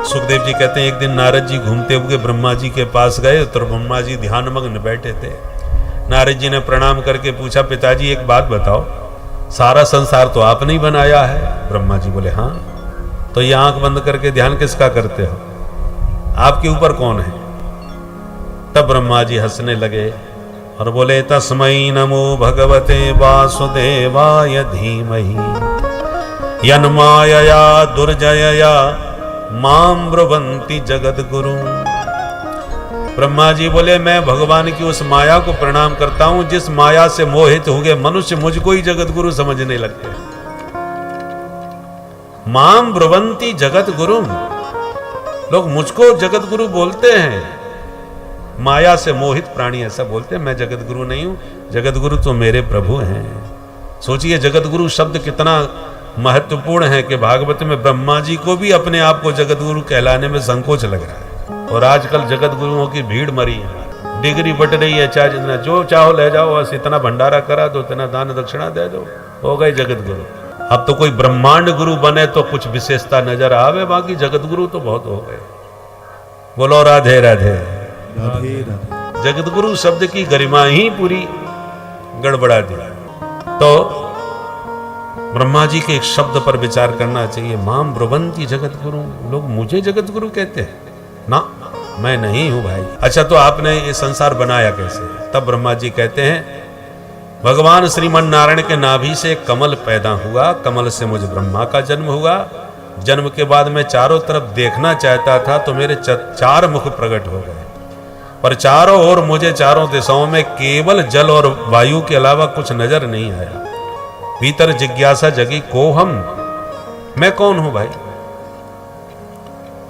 सुखदेव जी कहते हैं एक दिन नारद जी घूमते हुए ब्रह्मा जी के पास गए तो ब्रह्मा जी ध्यानमग्न बैठे थे। नारद जी ने प्रणाम करके पूछा, पिताजी एक बात बताओ, सारा संसार तो आपने ही बनाया है। ब्रह्मा जी बोले, हाँ। तो ये आंख बंद करके ध्यान किसका करते हो, आपके ऊपर कौन है? तब ब्रह्मा जी हंसने लगे और बोले, तस्मै नमो भगवते वासुदेवाय धीमहि यन्मायया दुर्जयया मां ब्रुवन्ति जगद्गुरु। ब्रह्मा जी बोले, मैं भगवान की उस माया को प्रणाम करता हूं जिस माया से मोहित हो गए मनुष्य मुझको ही जगतगुरु समझने लगते हैं। मां ब्रुवन्ति जगतगुरु, लोग मुझको जगतगुरु बोलते हैं। माया से मोहित प्राणी ऐसा बोलते हैं, मैं जगतगुरु नहीं हूं, जगतगुरु तो मेरे प्रभु हैं। सोचिए जगतगुरु शब्द कितना महत्वपूर्ण है कि भागवत में ब्रह्मा जी को भी अपने आप को जगतगुरु कहलाने में संकोच लग रहा है। और आजकल जगतगुरुओं की भीड़ मरी है, डिग्री बट रही है, चाहे जितना जो चाहो ले जाओ, बस इतना भंडारा करा दो, इतना दान दक्षिणा दे दो, हो गए जगतगुरु। अब तो कोई ब्रह्मांड गुरु बने तो कुछ विशेषता नजर आवे, बाकी जगतगुरु तो बहुत हो गए। बोलो राधे राधे। जगतगुरु शब्द की गरिमा ही पूरी गड़बड़ा दी। तो ब्रह्मा जी के एक शब्द पर विचार करना चाहिए, मां ब्रुवन्ति जगतगुरु। लोग मुझे जगतगुरु कहते हैं ना, मैं नहीं हूं भाई। अच्छा तो आपने ये संसार बनाया कैसे? तब ब्रह्मा जी कहते हैं, भगवान श्रीमन नारायण के नाभि से एक कमल पैदा हुआ, कमल से मुझे ब्रह्मा का जन्म हुआ। जन्म के बाद मैं चारों तरफ देखना चाहता था तो मेरे चार मुख प्रकट हो गए, पर चारों ओर मुझे चारों दिशाओं में केवल जल और वायु के अलावा कुछ नजर नहीं आया। भीतर जिज्ञासा जगी, को हम, मैं कौन हूं भाई?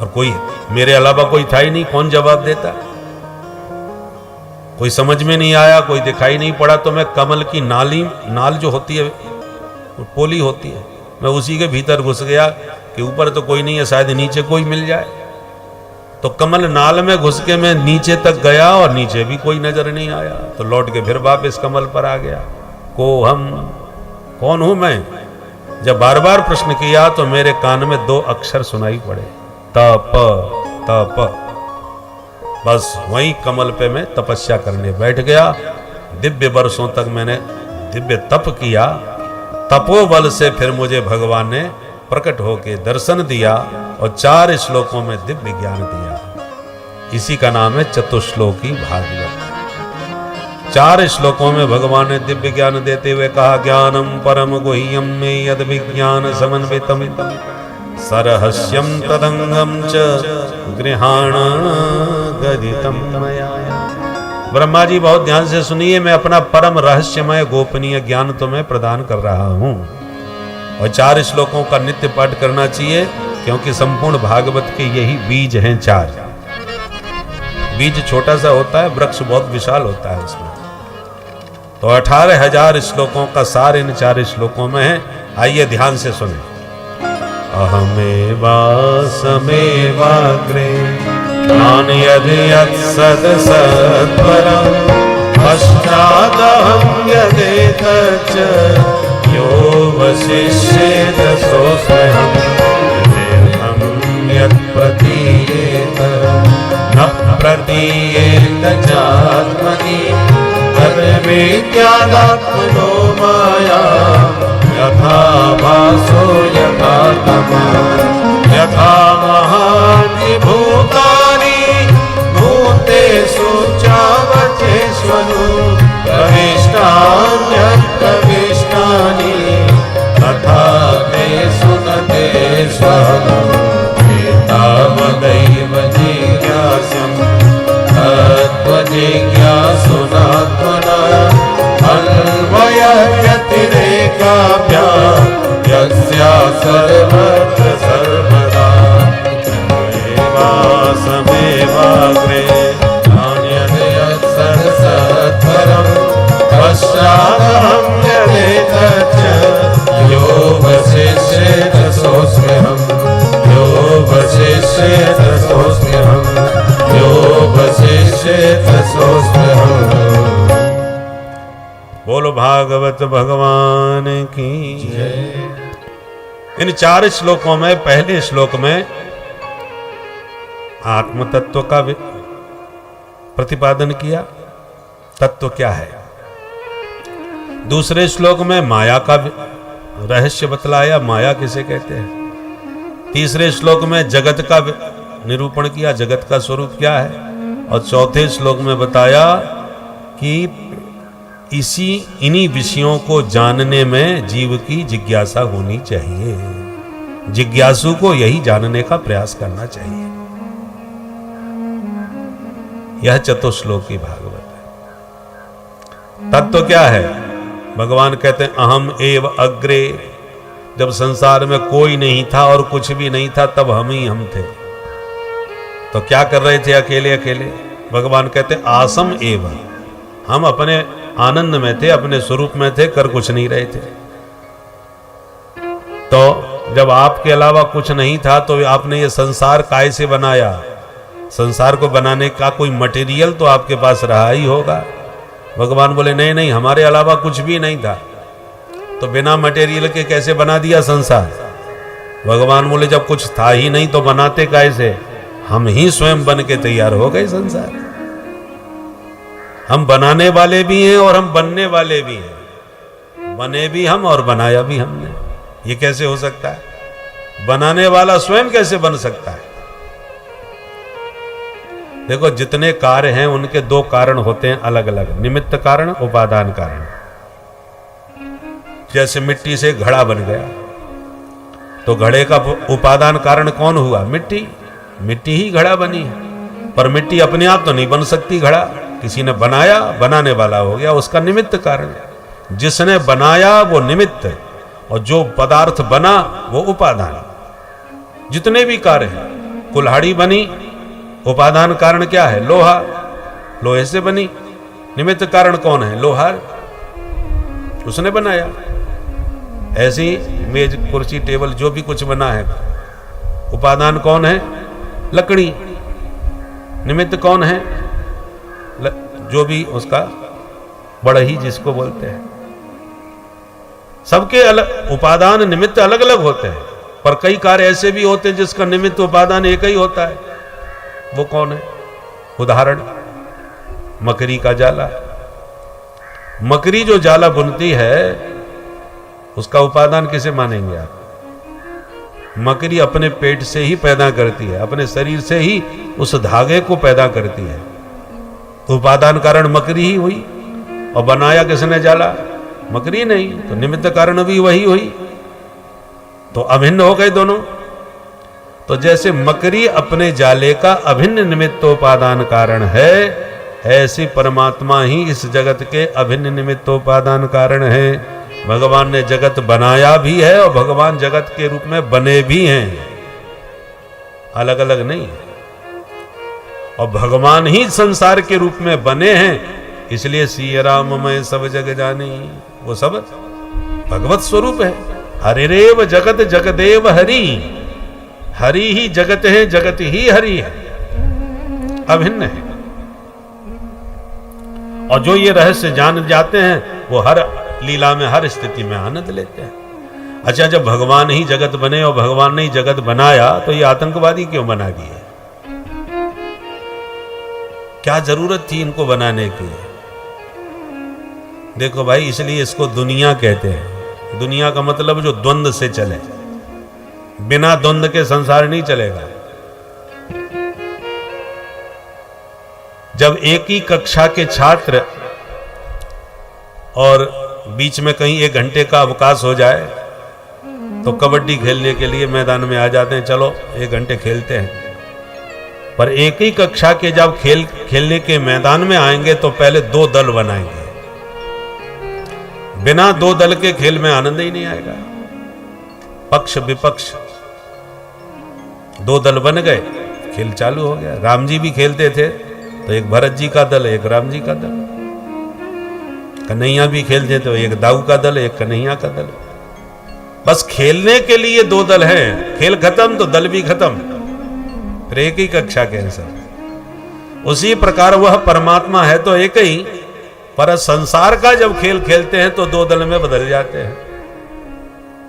और कोई मेरे अलावा कोई था ही नहीं, कौन जवाब देता? कोई समझ में नहीं आया, कोई दिखाई नहीं पड़ा। तो मैं कमल की नाल जो होती है, पोली होती है, मैं उसी के भीतर घुस गया कि ऊपर तो कोई नहीं है, शायद नीचे कोई मिल जाए। तो कमल नाल में घुस के मैं नीचे तक गया और नीचे भी कोई नजर नहीं आया। तो लौट के फिर वापस कमल पर आ गया, को हम, कौन हूं मैं? जब बार बार प्रश्न किया तो मेरे कान में दो अक्षर सुनाई पड़े, तप तप। बस वहीं कमल पे मैं तपस्या करने बैठ गया। दिव्य वर्षों तक मैंने दिव्य तप किया। तपोबल से फिर मुझे भगवान ने प्रकट होकर दर्शन दिया और 4 श्लोकों में दिव्य ज्ञान दिया। इसी का नाम है चतुश्लोकी भागवत। 4 श्लोकों में भगवान ने दिव्य ज्ञान देते हुए कहा, ज्ञानम परम गुह्यम में यद विज्ञान समन्वितम सरहस्यम तदंगम च गृहाण गदितम मया। ब्रह्मा जी बहुत ध्यान से सुनिए, मैं अपना परम रहस्यमय गोपनीय ज्ञान तुम्हें प्रदान कर रहा हूं। और 4 श्लोकों का नित्य पाठ करना चाहिए, क्योंकि संपूर्ण भागवत के यही बीज हैं। 4 बीज छोटा सा होता है, वृक्ष बहुत विशाल होता है उसमें। तो 18,000 श्लोकों का सार इन 4 श्लोकों में है। आइए ध्यान से सुने। अहमेवासमेवाग्रे सत्परं पश्चादहं यदेतच्च यो वशिष्येत सोऽस्म्यहं यत्प्रतीयेत न प्रतीयेत चात्मनि तद्विज्ञानात्मनो माया यथा भासो यथा तमा यथा महानि भूतानि भूतेषु चावचेष्वनु प्रविष्टान्यप्रविष्टानि तथा तेषु न तेष्वहम् एतावदैव जिज्ञासम् तत्त्वजिज्ञासुनात्मना अन्वयव्यतिरेकाभ्याम् यस्या सर्वत्र सर्वदा एवासमेवाग्रे नान्यद्यत्सत्परं पश्चादहं यदेतच्च यो वशिष्येत सोऽस्म्यहं यो वशिष्येत सोऽस्म्यहं यो वशिष्येत सोऽस्म्यहं। बोलो भागवत भगवान की जय। इन 4 श्लोकों में पहले श्लोक में आत्म तत्व का प्रतिपादन किया, तत्व क्या है। दूसरे श्लोक में माया का रहस्य बतलाया, माया किसे कहते हैं। तीसरे श्लोक में जगत का निरूपण किया, जगत का स्वरूप क्या है। और चौथे श्लोक में बताया कि इन्हीं विषयों को जानने में जीव की जिज्ञासा होनी चाहिए, जिज्ञासु को यही जानने का प्रयास करना चाहिए। यह चतुश्लोकी भागवत है। तत्व क्या है? भगवान कहते हैं अहम एव अग्रे। जब संसार में कोई नहीं था और कुछ भी नहीं था, तब हम ही हम थे। तो क्या कर रहे थे अकेले अकेले? भगवान कहते आसम एव, हम अपने आनंद में थे, अपने स्वरूप में थे, कर कुछ नहीं रहे थे। तो जब आपके अलावा कुछ नहीं था तो आपने ये संसार काहे से बनाया? संसार को बनाने का कोई मटेरियल तो आपके पास रहा ही होगा। भगवान बोले नहीं नहीं, हमारे अलावा कुछ भी नहीं था। तो बिना मटेरियल के कैसे बना दिया संसार? भगवान बोले जब कुछ था ही नहीं तो बनाते कैसे? हम ही स्वयं बन के तैयार हो गए संसार। हम बनाने वाले भी हैं और हम बनने वाले भी हैं। बने भी हम और बनाया भी हमने। ये कैसे हो सकता है? बनाने वाला स्वयं कैसे बन सकता है? देखो, जितने कार्य हैं उनके दो कारण होते हैं अलग अलग, निमित्त कारण, उपादान कारण। जैसे मिट्टी से घड़ा बन गया तो घड़े का उपादान कारण कौन हुआ? मिट्टी। मिट्टी ही घड़ा बनी है, पर मिट्टी अपने आप तो नहीं बन सकती घड़ा, किसी ने बनाया, बनाने वाला हो गया, उसका निमित्त कारण। जिसने बनाया वो निमित्त, और जो पदार्थ बना वो उपादान। जितने भी कार्य हैं, कुल्हाड़ी बनी, उपादान कारण क्या है? लोहा, लोहे से बनी। निमित्त कारण कौन है? लोहार, उसने बनाया। ऐसी मेज, कुर्सी, टेबल, जो भी कुछ बना है, उपादान कौन है? लकड़ी। निमित्त कौन है? जो भी उसका बढ़ई जिसको बोलते हैं। सबके अलग उपादान, निमित्त अलग अलग होते हैं, पर कई कार्य ऐसे भी होते हैं जिसका निमित्त उपादान एक ही होता है। वो कौन है? उदाहरण, मकड़ी का जाला। मकड़ी जो जाला बुनती है उसका उपादान किसे मानेंगे आप? मकड़ी अपने पेट से ही पैदा करती है, अपने शरीर से ही उस धागे को पैदा करती है। तो उपादान कारण मकड़ी ही हुई, और बनाया किसने जाला? मकड़ी नहीं, तो निमित्त कारण भी वही हुई। तो अभिन्न हो गए दोनों। तो जैसे मकड़ी अपने जाले का अभिन्न निमित्तोपादान कारण है, ऐसे परमात्मा ही इस जगत के अभिन्न निमित्तोपादान कारण है। भगवान ने जगत बनाया भी है और भगवान जगत के रूप में बने भी हैं, अलग अलग नहीं। और भगवान ही संसार के रूप में बने हैं, इसलिए सिया राम मैं सब जग जानी, वो सब भगवत स्वरूप है। हरिरेव जगत जगदेव हरि, हरि ही जगत है, जगत ही हरि है, अभिन्न है। और जो ये रहस्य जान जाते हैं वो हर लीला में, हर स्थिति में आनंद लेते हैं। अच्छा, जब भगवान ही जगत बने और भगवान ने ही जगत बनाया तो ये आतंकवादी क्यों बना दिए? क्या जरूरत थी इनको बनाने की? देखो भाई, इसलिए इसको दुनिया कहते हैं। दुनिया का मतलब जो द्वंद्व से चले, बिना द्वंद्व के संसार नहीं चलेगा। जब एक ही कक्षा के छात्र और बीच में कहीं 1 घंटे का अवकाश हो जाए तो कबड्डी खेलने के लिए मैदान में आ जाते हैं, चलो 1 घंटे खेलते हैं। पर एक ही कक्षा के जब खेलने के मैदान में आएंगे तो पहले 2 दल बनाएंगे। बिना 2 दल के खेल में आनंद ही नहीं आएगा। पक्ष विपक्ष 2 दल बन गए, खेल चालू हो गया। राम जी भी खेलते थे तो एक भरत जी का दल, एक राम जी का दल। कन्हैया भी खेलते तो एक दाऊ का दल, एक कन्हैया का दल। बस खेलने के लिए 2 दल हैं, खेल खत्म तो दल भी खत्म, फिर एक ही कक्षा के हैं सब। उसी प्रकार वह परमात्मा है तो एक ही, पर संसार का जब खेल खेलते हैं तो 2 दल में बदल जाते हैं।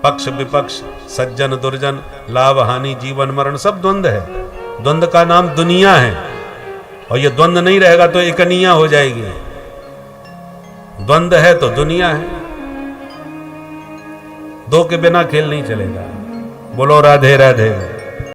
पक्ष विपक्ष, सज्जन दुर्जन, लाभ हानि, जीवन मरण, सब द्वंद्व है। द्वंद्व का नाम दुनिया है, और ये द्वंद्व नहीं रहेगा तो एकनिया हो जाएगी। द्वंद्व है तो दुनिया है, दो के बिना खेल नहीं चलेगा। बोलो राधे राधे।